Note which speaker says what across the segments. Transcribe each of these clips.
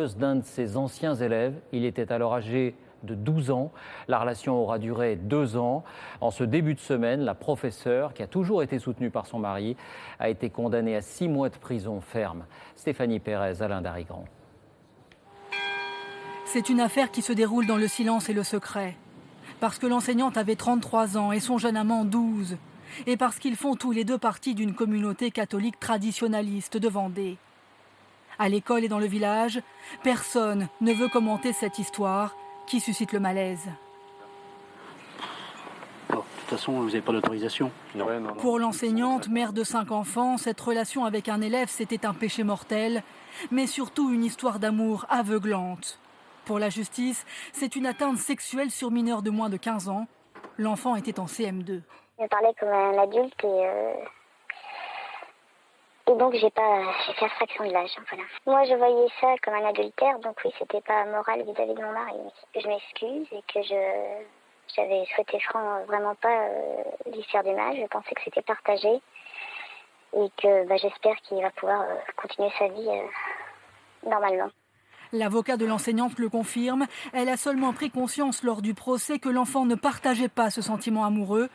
Speaker 1: amoureuse d'un de ses anciens élèves. Il était alors âgé de 12 ans. La relation aura duré 2 ans. En ce début de semaine, la professeure, qui a toujours été soutenue par son mari, a été condamnée à 6 mois de prison ferme. Stéphanie Pérez, Alain Darigrand.
Speaker 2: C'est une affaire qui se déroule dans le silence et le secret. Parce que l'enseignante avait 33 ans et son jeune amant 12. Et parce qu'ils font tous les deux partie d'une communauté catholique traditionnaliste de Vendée. À l'école et dans le village, personne ne veut commenter cette histoire qui suscite le malaise.
Speaker 3: Oh, de toute façon, vous n'avez pas d'autorisation.
Speaker 4: Non.
Speaker 2: Pour l'enseignante, mère de 5 enfants, cette relation avec un élève, c'était un péché mortel, mais surtout une histoire d'amour aveuglante. Pour la justice, c'est une atteinte sexuelle sur mineur de moins de 15 ans. L'enfant était en CM2.
Speaker 5: Il me parlait comme un adulte et donc j'ai fait abstraction de l'âge. Voilà. Moi je voyais ça comme un adultère, donc oui, c'était pas moral vis-à-vis de mon mari. Je m'excuse et que j'avais souhaité vraiment pas lui faire du mal. Je pensais que c'était partagé et que j'espère qu'il va pouvoir continuer sa vie normalement.
Speaker 2: L'avocat de l'enseignante le confirme. Elle a seulement pris conscience lors du procès que l'enfant ne partageait pas ce sentiment amoureux.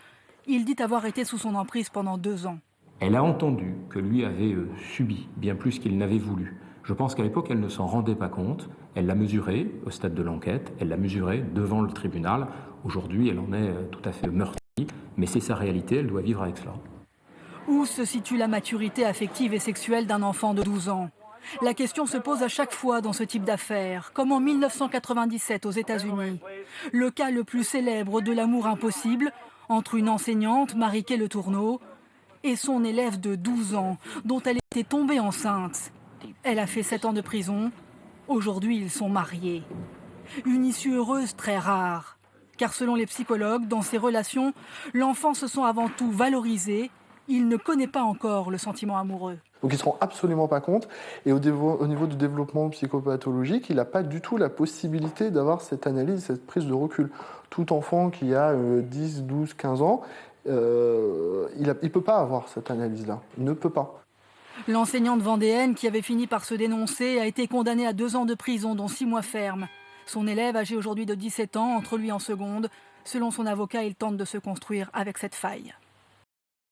Speaker 2: Il dit avoir été sous son emprise pendant 2 ans.
Speaker 6: Elle a entendu que lui avait subi bien plus qu'il n'avait voulu. Je pense qu'à l'époque, elle ne s'en rendait pas compte. Elle l'a mesuré au stade de l'enquête, elle l'a mesuré devant le tribunal. Aujourd'hui, elle en est tout à fait meurtrie, mais c'est sa réalité, elle doit vivre avec cela.
Speaker 2: Où se situe la maturité affective et sexuelle d'un enfant de 12 ans ? La question se pose à chaque fois dans ce type d'affaires, comme en 1997 aux États-Unis. Le cas le plus célèbre de l'amour impossible entre une enseignante, Marie-Kay Le Tourneau, et son élève de 12 ans, dont elle était tombée enceinte. Elle a fait 7 ans de prison. Aujourd'hui, ils sont mariés. Une issue heureuse très rare. Car selon les psychologues, dans ces relations, l'enfant se sent avant tout valorisé. Il ne connaît pas encore le sentiment amoureux.
Speaker 4: Donc il ne se rend absolument pas compte. Et au niveau du développement psychopathologique, il n'a pas du tout la possibilité d'avoir cette analyse, cette prise de recul. Tout enfant qui a 10, 12, 15 ans, il ne peut pas avoir cette analyse-là. Il ne peut pas.
Speaker 2: L'enseignante vendéenne, qui avait fini par se dénoncer, a été condamnée à 2 ans de prison, dont 6 mois ferme. Son élève, âgé aujourd'hui de 17 ans, entre lui en seconde. Selon son avocat, il tente de se construire avec cette faille.